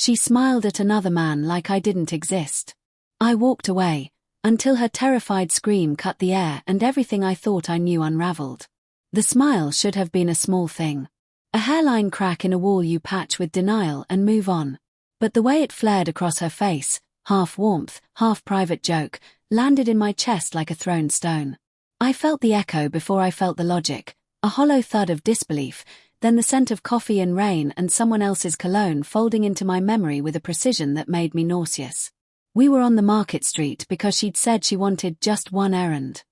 She smiled at another man like I didn't exist. I walked away, until her terrified scream cut the air and everything I thought I knew unraveled. The smile should have been a small thing. A hairline crack in a wall you patch with denial and move on. But the way it flared across her face, half warmth, half private joke, landed in my chest like a thrown stone. I felt the echo before I felt the logic, a hollow thud of disbelief, then the scent of coffee and rain and someone else's cologne folding into my memory with a precision that made me nauseous. We were on the market street because she'd said she wanted just one errand.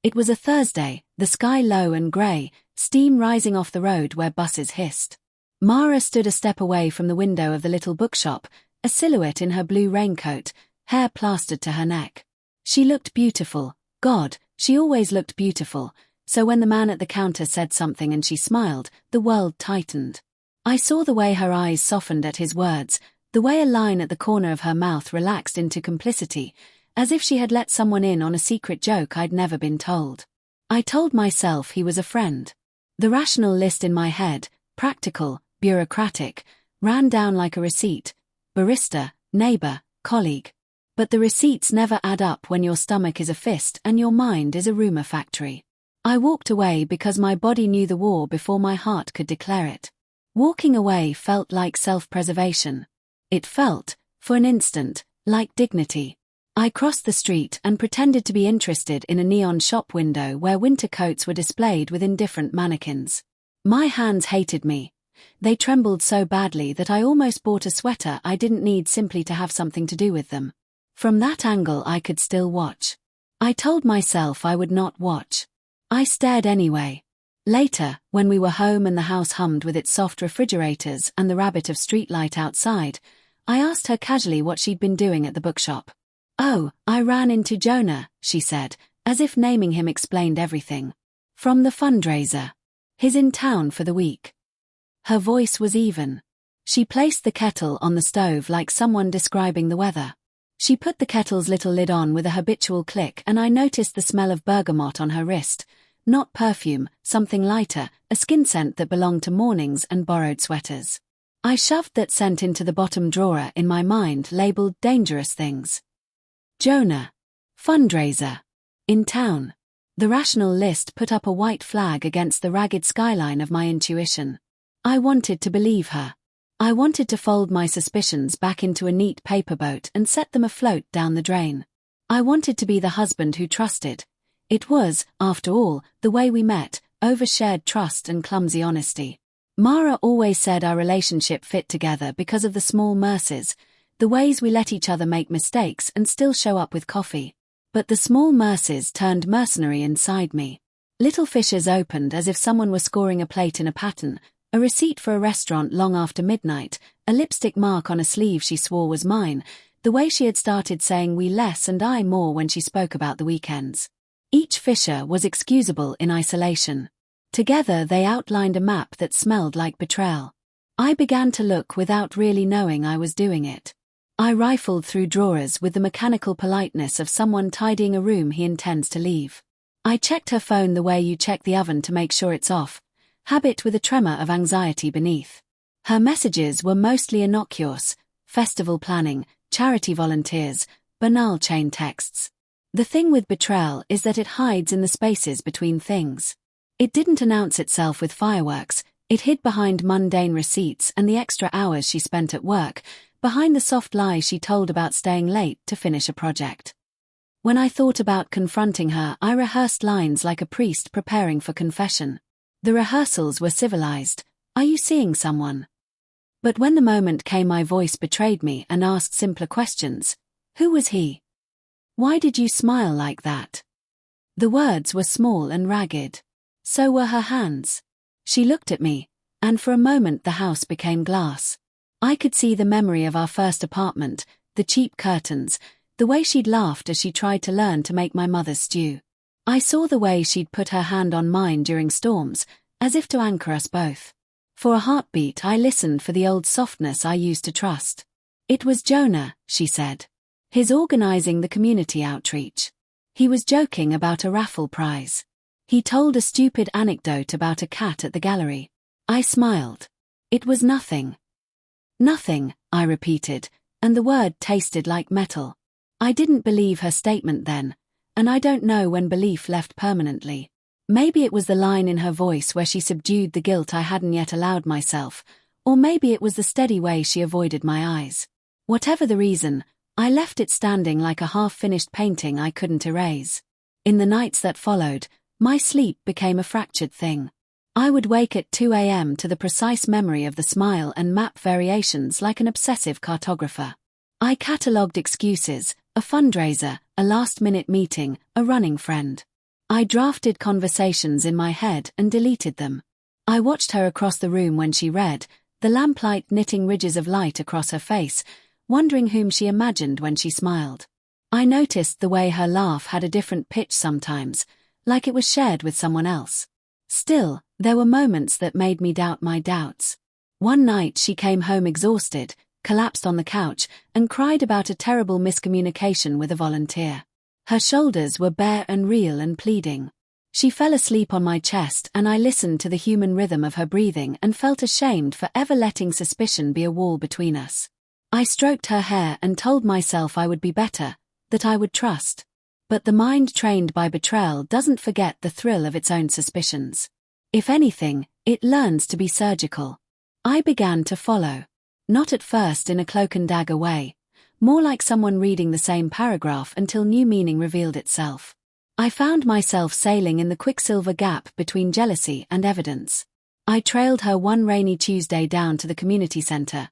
It was a Thursday, the sky low and grey, steam rising off the road where buses hissed. Mara stood a step away from the window of the little bookshop, a silhouette in her blue raincoat, hair plastered to her neck. She looked beautiful. God, she always looked beautiful, so when the man at the counter said something and she smiled, the world tightened. I saw the way her eyes softened at his words, the way a line at the corner of her mouth relaxed into complicity, as if she had let someone in on a secret joke I'd never been told. I told myself he was a friend. The rational list in my head, practical, bureaucratic, ran down like a receipt: barista, neighbor, colleague. But the receipts never add up when your stomach is a fist and your mind is a rumor factory. I walked away because my body knew the war before my heart could declare it. Walking away felt like self-preservation. It felt, for an instant, like dignity. I crossed the street and pretended to be interested in a neon shop window where winter coats were displayed with indifferent mannequins. My hands hated me. They trembled so badly that I almost bought a sweater I didn't need simply to have something to do with them. From that angle I could still watch. I told myself I would not watch. I stared anyway. Later, when we were home and the house hummed with its soft refrigerators and the rabbit of streetlight outside, I asked her casually what she'd been doing at the bookshop. "Oh, I ran into Jonah," she said, as if naming him explained everything. "From the fundraiser. He's in town for the week." Her voice was even. She placed the kettle on the stove like someone describing the weather. She put the kettle's little lid on with a habitual click and I noticed the smell of bergamot on her wrist. Not perfume, something lighter, a skin scent that belonged to mornings and borrowed sweaters. I shoved that scent into the bottom drawer in my mind labeled dangerous things. Jonah. Fundraiser. In town. The rational list put up a white flag against the ragged skyline of my intuition. I wanted to believe her. I wanted to fold my suspicions back into a neat paper boat and set them afloat down the drain. I wanted to be the husband who trusted. It was, after all, the way we met, over shared trust and clumsy honesty. Mara always said our relationship fit together because of the small mercies, the ways we let each other make mistakes and still show up with coffee. But the small mercies turned mercenary inside me. Little fissures opened as if someone were scoring a plate in a pattern, a receipt for a restaurant long after midnight, a lipstick mark on a sleeve she swore was mine, the way she had started saying we less and I more when she spoke about the weekends. Each fissure was excusable in isolation. Together they outlined a map that smelled like betrayal. I began to look without really knowing I was doing it. I rifled through drawers with the mechanical politeness of someone tidying a room he intends to leave. I checked her phone the way you check the oven to make sure it's off, habit with a tremor of anxiety beneath. Her messages were mostly innocuous: festival planning, charity volunteers, banal chain texts. The thing with betrayal is that it hides in the spaces between things. It didn't announce itself with fireworks, it hid behind mundane receipts and the extra hours she spent at work, behind the soft lies she told about staying late to finish a project. When I thought about confronting her, I rehearsed lines like a priest preparing for confession. The rehearsals were civilized. "Are you seeing someone?" But when the moment came, my voice betrayed me and asked simpler questions. Who was he? Why did you smile like that? The words were small and ragged. So were her hands. She looked at me, and for a moment the house became glass. I could see the memory of our first apartment, the cheap curtains, the way she'd laughed as she tried to learn to make my mother's stew. I saw the way she'd put her hand on mine during storms, as if to anchor us both. For a heartbeat I listened for the old softness I used to trust. "It was Jonah," she said. "He's organizing the community outreach. He was joking about a raffle prize. He told a stupid anecdote about a cat at the gallery." I smiled. It was nothing. Nothing, I repeated, and the word tasted like metal. I didn't believe her statement then, and I don't know when belief left permanently. Maybe it was the line in her voice where she subdued the guilt I hadn't yet allowed myself, or maybe it was the steady way she avoided my eyes. Whatever the reason, I left it standing like a half-finished painting I couldn't erase. In the nights that followed, my sleep became a fractured thing. I would wake at 2 a.m. to the precise memory of the smile and map variations like an obsessive cartographer. I catalogued excuses, a fundraiser, a last-minute meeting, a running friend. I drafted conversations in my head and deleted them. I watched her across the room when she read, the lamplight knitting ridges of light across her face, wondering whom she imagined when she smiled. I noticed the way her laugh had a different pitch sometimes, like it was shared with someone else. Still, there were moments that made me doubt my doubts. One night she came home exhausted, collapsed on the couch, and cried about a terrible miscommunication with a volunteer. Her shoulders were bare and real and pleading. She fell asleep on my chest and I listened to the human rhythm of her breathing and felt ashamed for ever letting suspicion be a wall between us. I stroked her hair and told myself I would be better, that I would trust. But the mind trained by betrayal doesn't forget the thrill of its own suspicions. If anything, it learns to be surgical. I began to follow. Not at first in a cloak and dagger way, more like someone reading the same paragraph until new meaning revealed itself. I found myself sailing in the quicksilver gap between jealousy and evidence. I trailed her one rainy Tuesday down to the community center,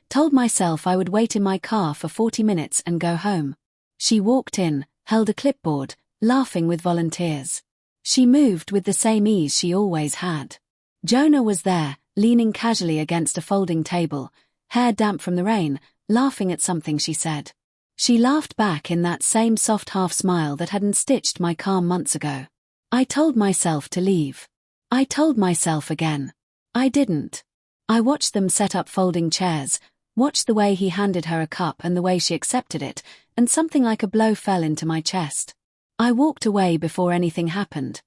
told myself I would wait in my car for 40 minutes and go home. She walked in, held a clipboard, laughing with volunteers. She moved with the same ease she always had. Jonah was there, leaning casually against a folding table, hair damp from the rain, laughing at something she said. She laughed back in that same soft half-smile that hadn't stitched my calm months ago. I told myself to leave. I told myself again. I didn't. I watched them set up folding chairs, watched the way he handed her a cup and the way she accepted it, and something like a blow fell into my chest. I walked away before anything happened.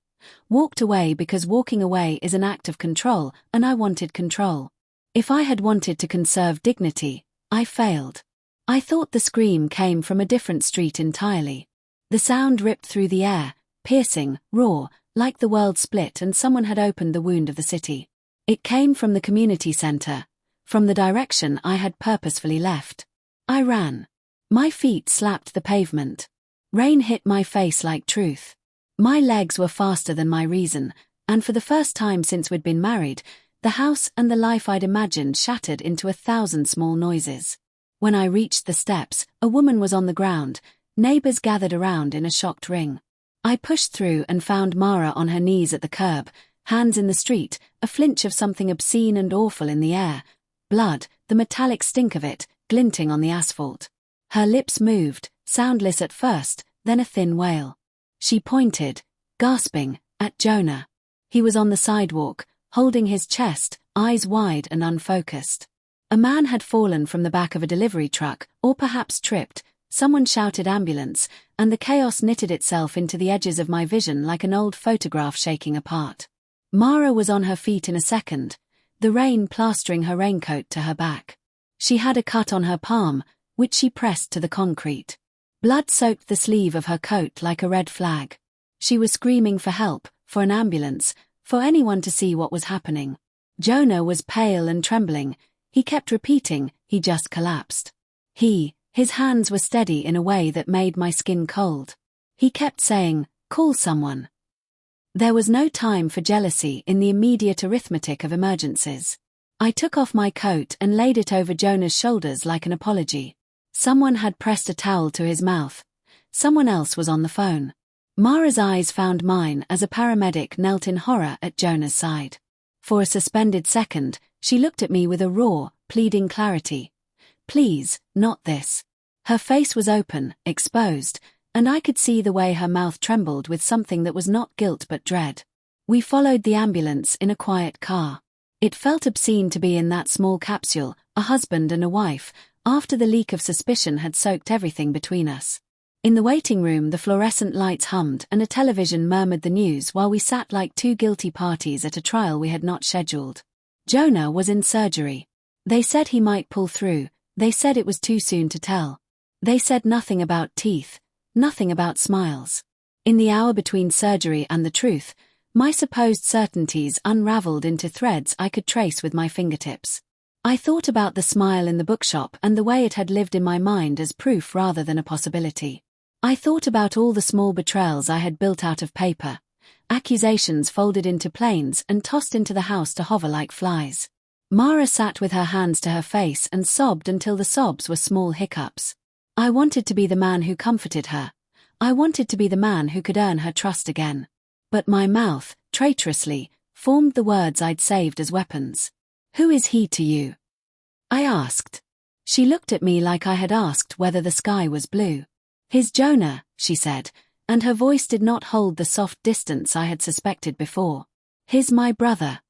Walked away because walking away is an act of control, and I wanted control. If I had wanted to conserve dignity, I failed. I thought the scream came from a different street entirely. The sound ripped through the air, piercing, raw, like the world split and someone had opened the wound of the city. It came from the community center, from the direction I had purposefully left. I ran. My feet slapped the pavement. Rain hit my face like truth. My legs were faster than my reason, and for the first time since we'd been married, the house and the life I'd imagined shattered into 1,000 small noises. When I reached the steps, a woman was on the ground, neighbors gathered around in a shocked ring. I pushed through and found Mara on her knees at the curb, hands in the street, a flinch of something obscene and awful in the air, blood, the metallic stink of it, glinting on the asphalt. Her lips moved, soundless at first, then a thin wail. She pointed, gasping, at Jonah. He was on the sidewalk, holding his chest, eyes wide and unfocused. A man had fallen from the back of a delivery truck, or perhaps tripped. Someone shouted ambulance, and the chaos knitted itself into the edges of my vision like an old photograph shaking apart. Mara was on her feet in a second, the rain plastering her raincoat to her back. She had a cut on her palm, which she pressed to the concrete. Blood soaked the sleeve of her coat like a red flag. She was screaming for help, for an ambulance, for anyone to see what was happening. Jonah was pale and trembling. He kept repeating, he just collapsed. His hands were steady in a way that made my skin cold. He kept saying, call someone. There was no time for jealousy in the immediate arithmetic of emergencies. I took off my coat and laid it over Jonah's shoulders like an apology. Someone had pressed a towel to his mouth. Someone else was on the phone. Mara's eyes found mine as a paramedic knelt in horror at Jonah's side. For a suspended second, she looked at me with a raw, pleading clarity. Please, not this. Her face was open, exposed, and I could see the way her mouth trembled with something that was not guilt but dread. We followed the ambulance in a quiet car. It felt obscene to be in that small capsule, a husband and a wife, after the leak of suspicion had soaked everything between us. In the waiting room the fluorescent lights hummed and a television murmured the news while we sat like two guilty parties at a trial we had not scheduled. Jonah was in surgery. They said he might pull through, They said it was too soon to tell. They said nothing about teeth, nothing about smiles. In the hour between surgery and the truth, my supposed certainties unraveled into threads I could trace with my fingertips. I thought about the smile in the bookshop and the way it had lived in my mind as proof rather than a possibility. I thought about all the small betrayals I had built out of paper, accusations folded into planes and tossed into the house to hover like flies. Mara sat with her hands to her face and sobbed until the sobs were small hiccups. I wanted to be the man who comforted her. I wanted to be the man who could earn her trust again. But my mouth, traitorously, formed the words I'd saved as weapons. "Who is he to you?" I asked. She looked at me like I had asked whether the sky was blue. "He's Jonah," she said, and her voice did not hold the soft distance I had suspected before. "He's my brother."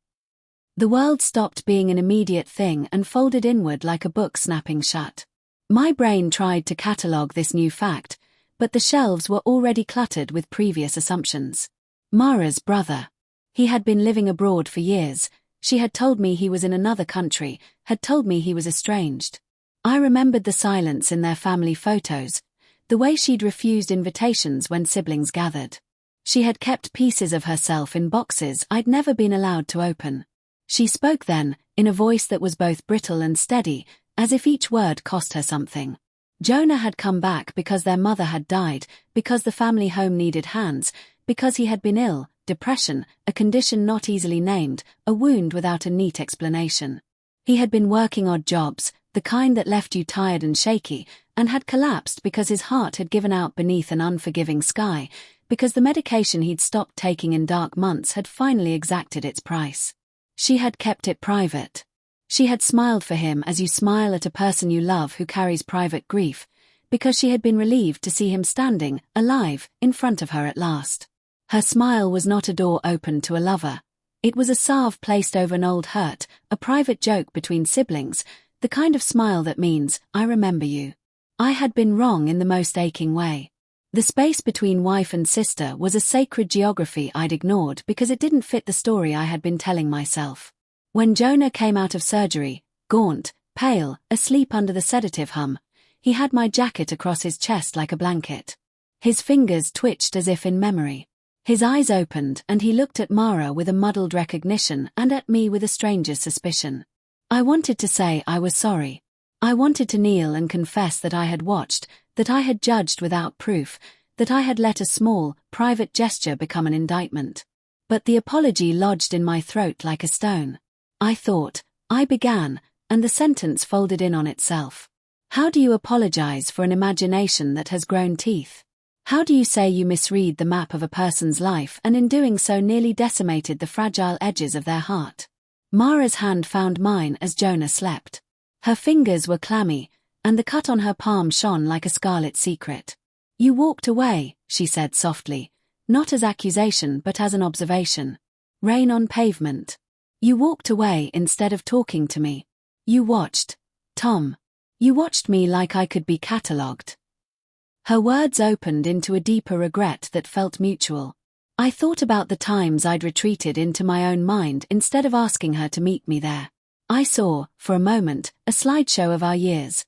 The world stopped being an immediate thing and folded inward like a book snapping shut. My brain tried to catalogue this new fact, but the shelves were already cluttered with previous assumptions. Mara's brother. He had been living abroad for years. She had told me he was in another country, had told me he was estranged. I remembered the silence in their family photos, the way she'd refused invitations when siblings gathered. She had kept pieces of herself in boxes I'd never been allowed to open. She spoke then, in a voice that was both brittle and steady, as if each word cost her something. Jonah had come back because their mother had died, because the family home needed hands, because he had been ill, depression, a condition not easily named, a wound without a neat explanation. He had been working odd jobs, the kind that left you tired and shaky, and had collapsed because his heart had given out beneath an unforgiving sky, because the medication he'd stopped taking in dark months had finally exacted its price. She had kept it private. She had smiled for him as you smile at a person you love who carries private grief, because she had been relieved to see him standing, alive, in front of her at last. Her smile was not a door opened to a lover. It was a salve placed over an old hurt, a private joke between siblings, the kind of smile that means, "I remember you." I had been wrong in the most aching way. The space between wife and sister was a sacred geography I'd ignored because it didn't fit the story I had been telling myself. When Jonah came out of surgery, gaunt, pale, asleep under the sedative hum, he had my jacket across his chest like a blanket. His fingers twitched as if in memory. His eyes opened and he looked at Mara with a muddled recognition and at me with a stranger's suspicion. I wanted to say I was sorry. I wanted to kneel and confess that I had watched, that I had judged without proof, that I had let a small, private gesture become an indictment. But the apology lodged in my throat like a stone. I thought, I began, and the sentence folded in on itself. How do you apologize for an imagination that has grown teeth? How do you say you misread the map of a person's life and in doing so nearly decimated the fragile edges of their heart? Mara's hand found mine as Jonah slept. Her fingers were clammy, and the cut on her palm shone like a scarlet secret. "You walked away," she said softly, not as accusation but as an observation. Rain on pavement. "You walked away instead of talking to me. You watched. Tom. You watched me like I could be catalogued." Her words opened into a deeper regret that felt mutual. I thought about the times I'd retreated into my own mind instead of asking her to meet me there. I saw, for a moment, a slideshow of our years.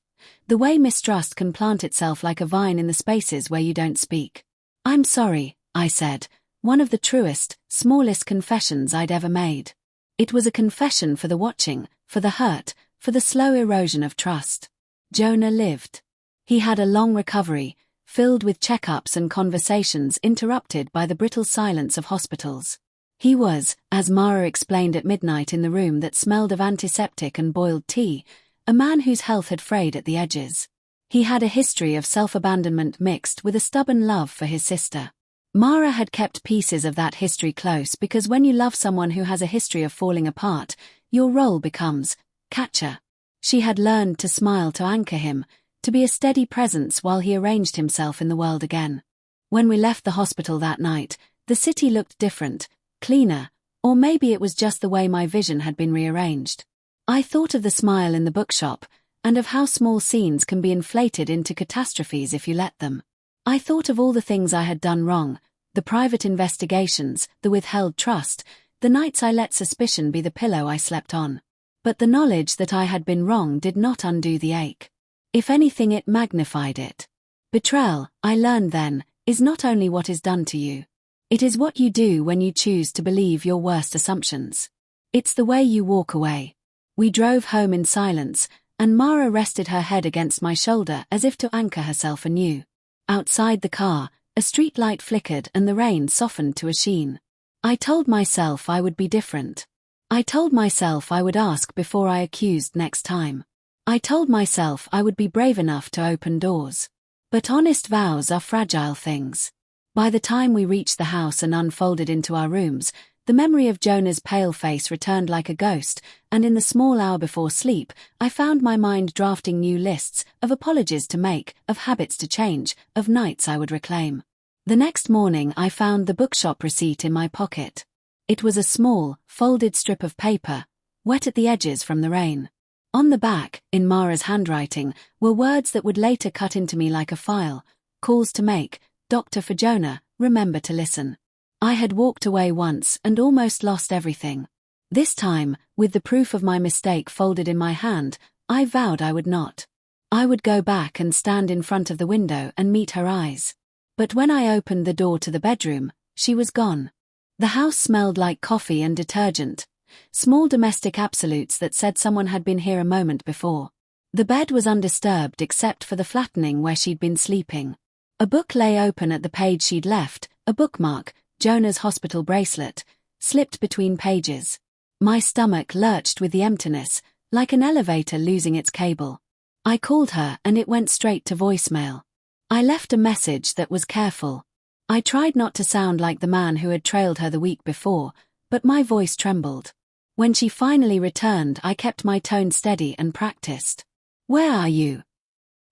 The way mistrust can plant itself like a vine in the spaces where you don't speak. "I'm sorry," I said, one of the truest, smallest confessions I'd ever made. It was a confession for the watching, for the hurt, for the slow erosion of trust. Jonah lived. He had a long recovery, filled with checkups and conversations interrupted by the brittle silence of hospitals. He was, as Mara explained at midnight in the room that smelled of antiseptic and boiled tea, a man whose health had frayed at the edges. He had a history of self-abandonment mixed with a stubborn love for his sister. Mara had kept pieces of that history close because when you love someone who has a history of falling apart, your role becomes catcher. She had learned to smile to anchor him, to be a steady presence while he arranged himself in the world again. When we left the hospital that night, the city looked different, cleaner, or maybe it was just the way my vision had been rearranged. I thought of the smile in the bookshop, and of how small scenes can be inflated into catastrophes if you let them. I thought of all the things I had done wrong, the private investigations, the withheld trust, the nights I let suspicion be the pillow I slept on. But the knowledge that I had been wrong did not undo the ache. If anything, it magnified it. Betrayal, I learned then, is not only what is done to you. It is what you do when you choose to believe your worst assumptions. It's the way you walk away. We drove home in silence, and Mara rested her head against my shoulder as if to anchor herself anew. Outside the car, a street light flickered and the rain softened to a sheen. I told myself I would be different. I told myself I would ask before I accused next time. I told myself I would be brave enough to open doors. But honest vows are fragile things. By the time we reached the house and unfolded into our rooms, the memory of Jonah's pale face returned like a ghost, and in the small hour before sleep, I found my mind drafting new lists of apologies to make, of habits to change, of nights I would reclaim. The next morning I found the bookshop receipt in my pocket. It was a small, folded strip of paper, wet at the edges from the rain. On the back, in Mara's handwriting, were words that would later cut into me like a file: calls to make, doctor for Jonah, remember to listen. I had walked away once and almost lost everything. This time, with the proof of my mistake folded in my hand, I vowed I would not. I would go back and stand in front of the window and meet her eyes. But when I opened the door to the bedroom, she was gone. The house smelled like coffee and detergent, small domestic absolutes that said someone had been here a moment before. The bed was undisturbed except for the flattening where she'd been sleeping. A book lay open at the page she'd left, a bookmark, Jonah's hospital bracelet, slipped between pages. My stomach lurched with the emptiness, like an elevator losing its cable. I called her and it went straight to voicemail. I left a message that was careful. I tried not to sound like the man who had trailed her the week before, but my voice trembled. When she finally returned, I kept my tone steady and practiced. "Where are you?"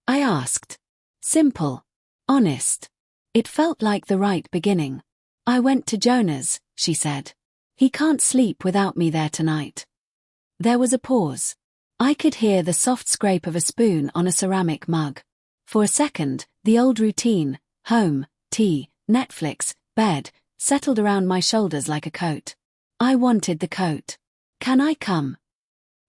I asked. Simple. Honest. It felt like the right beginning. "I went to Jonah's," she said. "He can't sleep without me there tonight." There was a pause. I could hear the soft scrape of a spoon on a ceramic mug. For a second, the old routine, home, tea, Netflix, bed, settled around my shoulders like a coat. I wanted the coat. "Can I come?"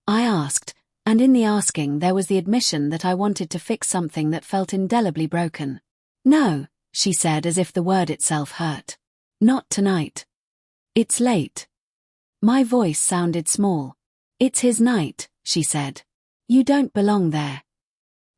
I asked, and in the asking there was the admission that I wanted to fix something that felt indelibly broken. "No," she said as if the word itself hurt. "Not tonight. It's late." My voice sounded small. "It's his night," she said. "You don't belong there."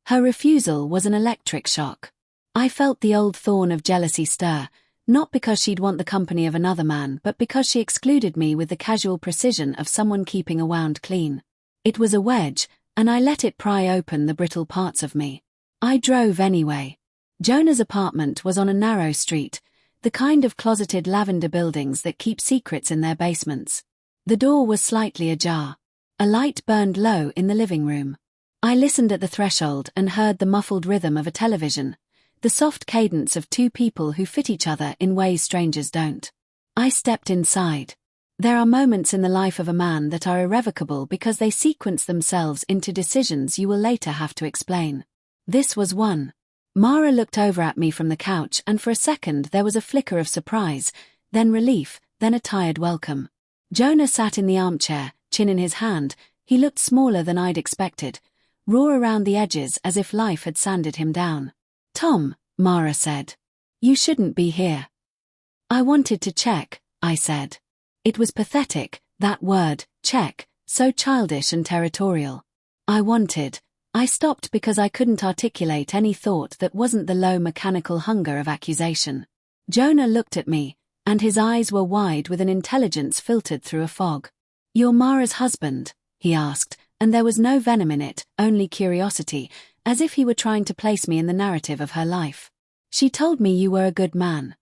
Her refusal was an electric shock. I felt the old thorn of jealousy stir, not because she'd want the company of another man but because she excluded me with the casual precision of someone keeping a wound clean. It was a wedge, and I let it pry open the brittle parts of me. I drove anyway. Jonah's apartment was on a narrow street, the kind of closeted lavender buildings that keep secrets in their basements. The door was slightly ajar. A light burned low in the living room. I listened at the threshold and heard the muffled rhythm of a television, the soft cadence of two people who fit each other in ways strangers don't. I stepped inside. There are moments in the life of a man that are irrevocable because they sequence themselves into decisions you will later have to explain. This was one. Mara looked over at me from the couch and for a second there was a flicker of surprise, then relief, then a tired welcome. Jonah sat in the armchair, chin in his hand. He looked smaller than I'd expected, raw around the edges as if life had sanded him down. "Tom," Mara said. "You shouldn't be here." "I wanted to check," I said. It was pathetic, that word, check, so childish and territorial. I stopped because I couldn't articulate any thought that wasn't the low mechanical hunger of accusation. Jonah looked at me, and his eyes were wide with an intelligence filtered through a fog. "You're Mara's husband?" he asked, and there was no venom in it, only curiosity, as if he were trying to place me in the narrative of her life. "She told me you were a good man."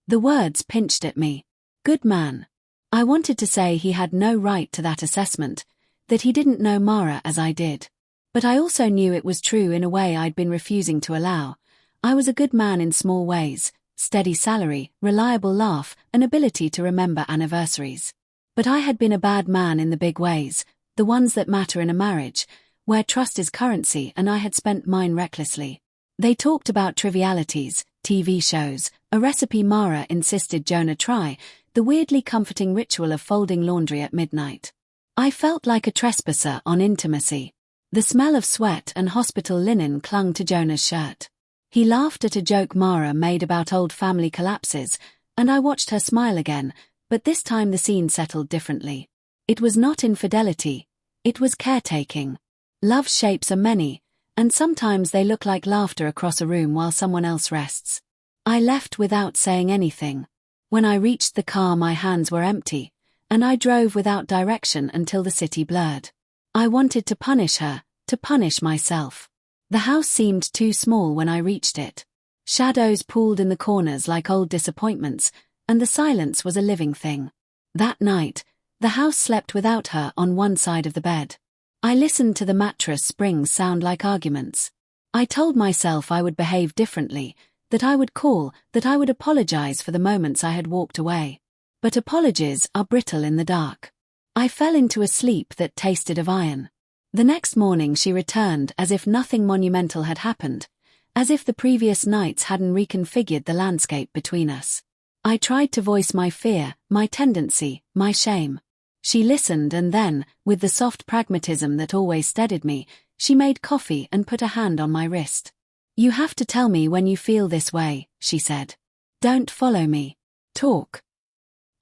The words pinched at me. Good man. I wanted to say he had no right to that assessment, that he didn't know Mara as I did. But I also knew it was true in a way I'd been refusing to allow. I was a good man in small ways, steady salary, reliable laugh, an ability to remember anniversaries. But I had been a bad man in the big ways, the ones that matter in a marriage, where trust is currency, and I had spent mine recklessly. They talked about trivialities, TV shows, a recipe Mara insisted Jonah try, the weirdly comforting ritual of folding laundry at midnight. I felt like a trespasser on intimacy. The smell of sweat and hospital linen clung to Jonah's shirt. He laughed at a joke Mara made about old family collapses, and I watched her smile again, but this time the scene settled differently. It was not infidelity. It was caretaking. Love's shapes are many, and sometimes they look like laughter across a room while someone else rests. I left without saying anything. When I reached the car, my hands were empty, and I drove without direction until the city blurred. I wanted to punish her, to punish myself. The house seemed too small when I reached it. Shadows pooled in the corners like old disappointments, and the silence was a living thing. That night, the house slept without her on one side of the bed. I listened to the mattress springs sound like arguments. I told myself I would behave differently, that I would call, that I would apologize for the moments I had walked away. But apologies are brittle in the dark. I fell into a sleep that tasted of iron. The next morning she returned as if nothing monumental had happened, as if the previous nights hadn't reconfigured the landscape between us. I tried to voice my fear, my tendency, my shame. She listened and then, with the soft pragmatism that always steadied me, she made coffee and put a hand on my wrist. "You have to tell me when you feel this way," she said. "Don't follow me. Talk."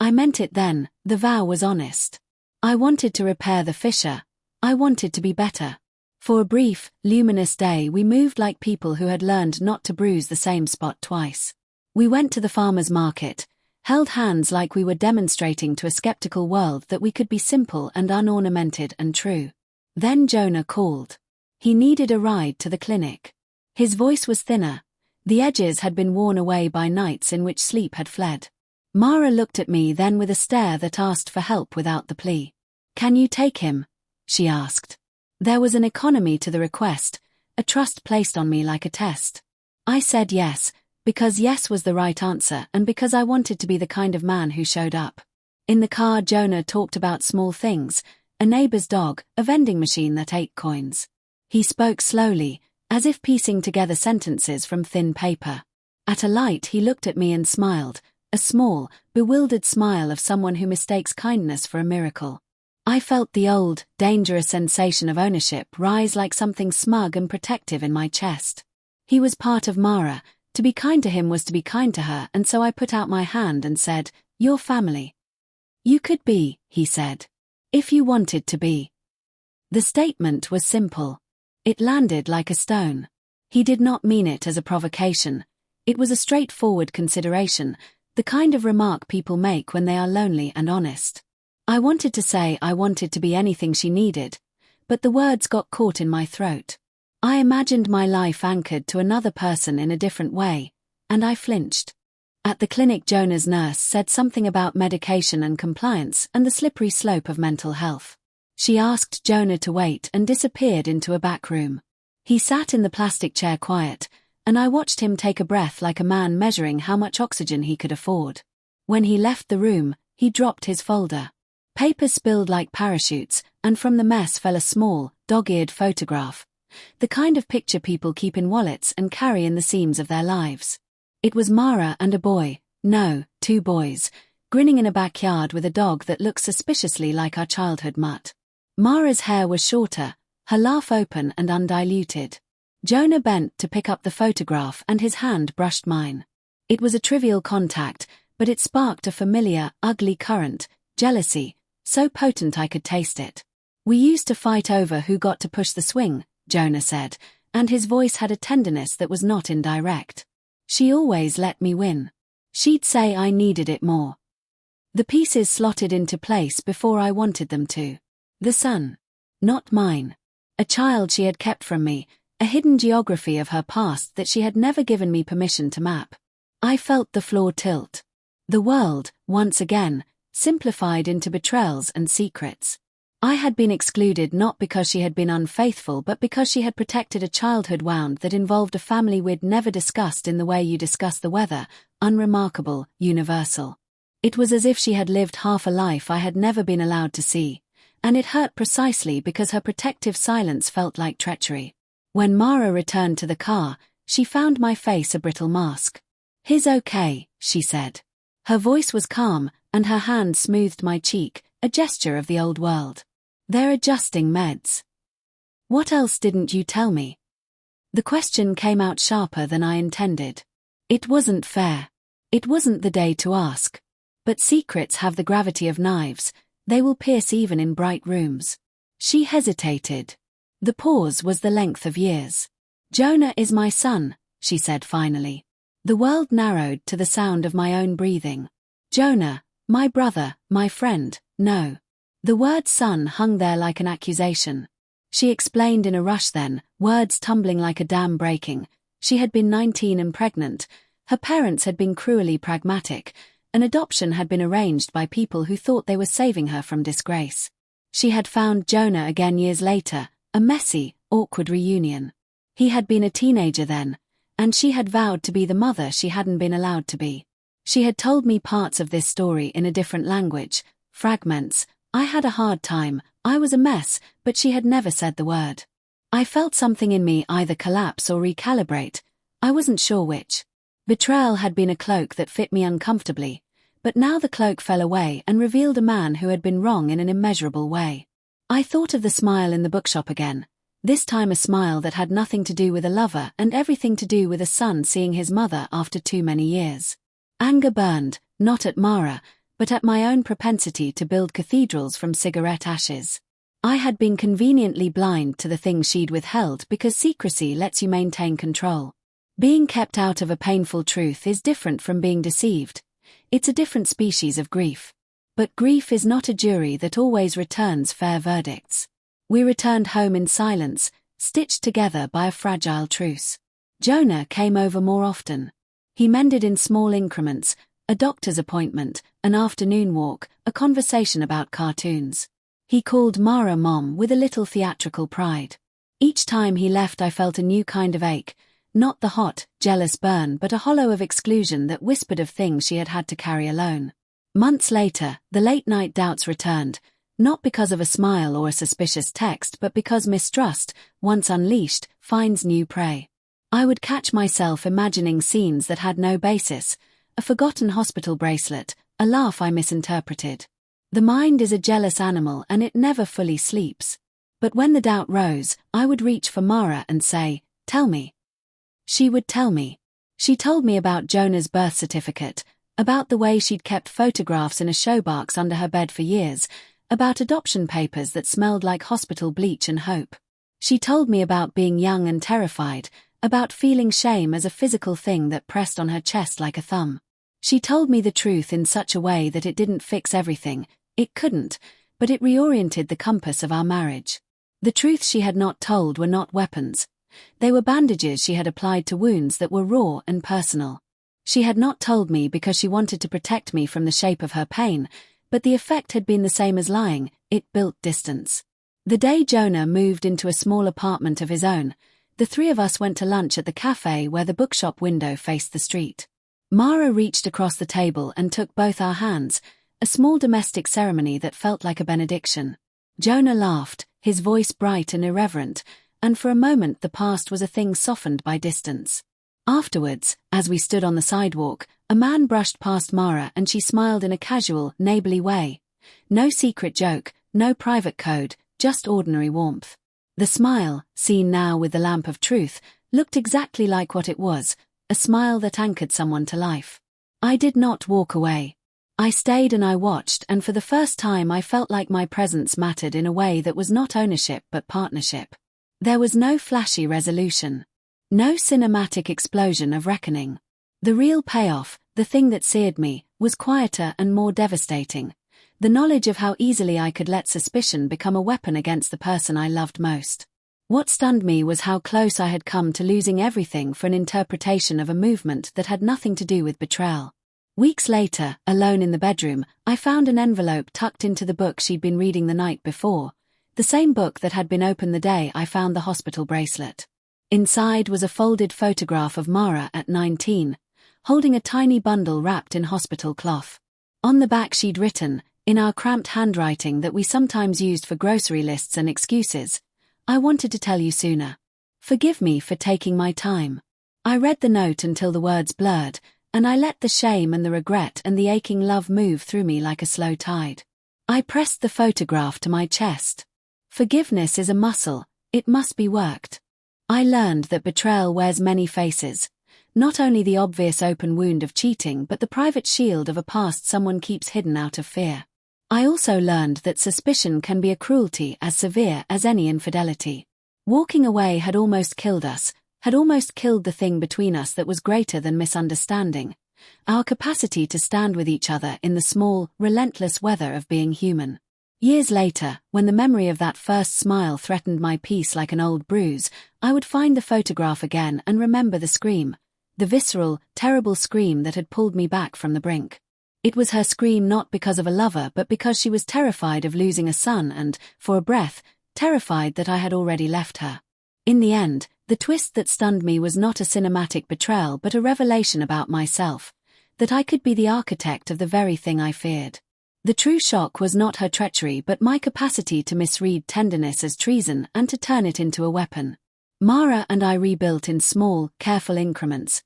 I meant it then, the vow was honest. I wanted to repair the fissure. I wanted to be better. For a brief, luminous day we moved like people who had learned not to bruise the same spot twice. We went to the farmer's market, held hands like we were demonstrating to a skeptical world that we could be simple and unornamented and true. Then Jonah called. He needed a ride to the clinic. His voice was thinner. The edges had been worn away by nights in which sleep had fled. Mara looked at me then with a stare that asked for help without the plea. "Can you take him?" she asked. There was an economy to the request, a trust placed on me like a test. I said yes, because yes was the right answer and because I wanted to be the kind of man who showed up. In the car Jonah talked about small things, a neighbor's dog, a vending machine that ate coins. He spoke slowly, as if piecing together sentences from thin paper. At a light he looked at me and smiled, a small, bewildered smile of someone who mistakes kindness for a miracle. I felt the old, dangerous sensation of ownership rise like something smug and protective in my chest. He was part of Mara. To be kind to him was to be kind to her, and so I put out my hand and said, "Your family." "You could be," he said. "If you wanted to be." The statement was simple. It landed like a stone. He did not mean it as a provocation. It was a straightforward consideration, the kind of remark people make when they are lonely and honest. I wanted to say I wanted to be anything she needed, but the words got caught in my throat. I imagined my life anchored to another person in a different way, and I flinched. At the clinic Jonah's nurse said something about medication and compliance and the slippery slope of mental health. She asked Jonah to wait and disappeared into a back room. He sat in the plastic chair quiet, and I watched him take a breath like a man measuring how much oxygen he could afford. When he left the room, he dropped his folder. Papers spilled like parachutes, and from the mess fell a small, dog-eared photograph. The kind of picture people keep in wallets and carry in the seams of their lives. It was Mara and a boy, no, 2 boys, grinning in a backyard with a dog that looked suspiciously like our childhood mutt. Mara's hair was shorter, her laugh open and undiluted. Jonah bent to pick up the photograph and his hand brushed mine. It was a trivial contact, but it sparked a familiar, ugly current, jealousy, so potent I could taste it. "We used to fight over who got to push the swing," Jonah said, and his voice had a tenderness that was not indirect. "She always let me win. She'd say I needed it more. The pieces slotted into place before I wanted them to. The son. Not mine. A child she had kept from me, a hidden geography of her past that she had never given me permission to map." I felt the floor tilt. The world, once again, simplified into betrayals and secrets. I had been excluded not because she had been unfaithful but because she had protected a childhood wound that involved a family we'd never discussed in the way you discuss the weather, unremarkable, universal. It was as if she had lived half a life I had never been allowed to see, and it hurt precisely because her protective silence felt like treachery. When Mara returned to the car, she found my face a brittle mask. "He's okay," she said. Her voice was calm, and her hand smoothed my cheek, a gesture of the old world. They're adjusting meds. What else didn't you tell me? The question came out sharper than I intended. It wasn't fair. It wasn't the day to ask. But secrets have the gravity of knives, they will pierce even in bright rooms. She hesitated. The pause was the length of years. Jonah is my son, she said finally. The world narrowed to the sound of my own breathing. Jonah, my brother, my friend, no. The word son hung there like an accusation. She explained in a rush then, words tumbling like a dam breaking. She had been 19 and pregnant. Her parents had been cruelly pragmatic. An adoption had been arranged by people who thought they were saving her from disgrace. She had found Jonah again years later, a messy, awkward reunion. He had been a teenager then, and she had vowed to be the mother she hadn't been allowed to be. She had told me parts of this story in a different language, fragments. I had a hard time, I was a mess, but she had never said the word. I felt something in me either collapse or recalibrate. I wasn't sure which. Betrayal had been a cloak that fit me uncomfortably, but now the cloak fell away and revealed a man who had been wrong in an immeasurable way. I thought of the smile in the bookshop again, this time a smile that had nothing to do with a lover and everything to do with a son seeing his mother after too many years. Anger burned, not at Mara, but at my own propensity to build cathedrals from cigarette ashes. I had been conveniently blind to the things she'd withheld because secrecy lets you maintain control. Being kept out of a painful truth is different from being deceived. It's a different species of grief. But grief is not a jury that always returns fair verdicts. We returned home in silence, stitched together by a fragile truce. Jonah came over more often. He mended in small increments, a doctor's appointment, an afternoon walk, a conversation about cartoons. He called Mara Mom with a little theatrical pride. Each time he left I felt a new kind of ache, not the hot, jealous burn but a hollow of exclusion that whispered of things she had had to carry alone. Months later, the late-night doubts returned, not because of a smile or a suspicious text but because mistrust, once unleashed, finds new prey. I would catch myself imagining scenes that had no basis, a forgotten hospital bracelet, a laugh I misinterpreted. The mind is a jealous animal and it never fully sleeps. But when the doubt rose, I would reach for Mara and say, "Tell me." She would tell me. She told me about Jonah's birth certificate, about the way she'd kept photographs in a showbox under her bed for years, about adoption papers that smelled like hospital bleach and hope. She told me about being young and terrified, about feeling shame as a physical thing that pressed on her chest like a thumb. She told me the truth in such a way that it didn't fix everything, it couldn't, but it reoriented the compass of our marriage. The truths she had not told were not weapons. They were bandages she had applied to wounds that were raw and personal. She had not told me because she wanted to protect me from the shape of her pain, but the effect had been the same as lying, it built distance. The day Jonah moved into a small apartment of his own, the three of us went to lunch at the cafe where the bookshop window faced the street. Mara reached across the table and took both our hands, a small domestic ceremony that felt like a benediction. Jonah laughed, his voice bright and irreverent, and for a moment the past was a thing softened by distance. Afterwards, as we stood on the sidewalk, a man brushed past Mara and she smiled in a casual, neighborly way. No secret joke, no private code, just ordinary warmth. The smile, seen now with the lamp of truth, looked exactly like what it was, a smile that anchored someone to life. I did not walk away. I stayed and I watched, and for the first time I felt like my presence mattered in a way that was not ownership but partnership. There was no flashy resolution. No cinematic explosion of reckoning. The real payoff, the thing that seared me, was quieter and more devastating. The knowledge of how easily I could let suspicion become a weapon against the person I loved most. What stunned me was how close I had come to losing everything for an interpretation of a movement that had nothing to do with betrayal. Weeks later, alone in the bedroom, I found an envelope tucked into the book she'd been reading the night before, the same book that had been opened the day I found the hospital bracelet. Inside was a folded photograph of Mara at 19, holding a tiny bundle wrapped in hospital cloth. On the back she'd written, in our cramped handwriting that we sometimes used for grocery lists and excuses, "I wanted to tell you sooner. Forgive me for taking my time." I read the note until the words blurred, and I let the shame and the regret and the aching love move through me like a slow tide. I pressed the photograph to my chest. Forgiveness is a muscle, it must be worked. I learned that betrayal wears many faces. Not only the obvious open wound of cheating but the private shield of a past someone keeps hidden out of fear. I also learned that suspicion can be a cruelty as severe as any infidelity. Walking away had almost killed us, had almost killed the thing between us that was greater than misunderstanding, our capacity to stand with each other in the small, relentless weather of being human. Years later, when the memory of that first smile threatened my peace like an old bruise, I would find the photograph again and remember the scream, the visceral, terrible scream that had pulled me back from the brink. It was her scream not because of a lover but because she was terrified of losing a son and, for a breath, terrified that I had already left her. In the end, the twist that stunned me was not a cinematic betrayal but a revelation about myself, that I could be the architect of the very thing I feared. The true shock was not her treachery but my capacity to misread tenderness as treason and to turn it into a weapon. Mara and I rebuilt in small, careful increments.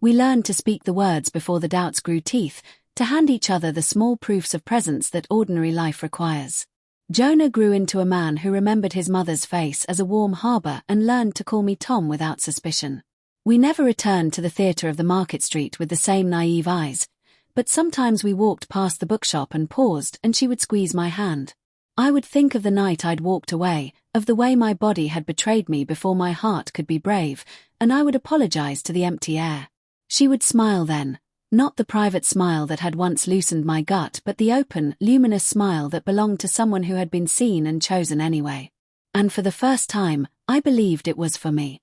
We learned to speak the words before the doubts grew teeth, to hand each other the small proofs of presence that ordinary life requires. Jonah grew into a man who remembered his mother's face as a warm harbor and learned to call me Tom without suspicion. We never returned to the theater of the Market Street with the same naive eyes, but sometimes we walked past the bookshop and paused and she would squeeze my hand. I would think of the night I'd walked away, of the way my body had betrayed me before my heart could be brave, and I would apologize to the empty air. She would smile then, not the private smile that had once loosened my gut but the open, luminous smile that belonged to someone who had been seen and chosen anyway. And for the first time, I believed it was for me.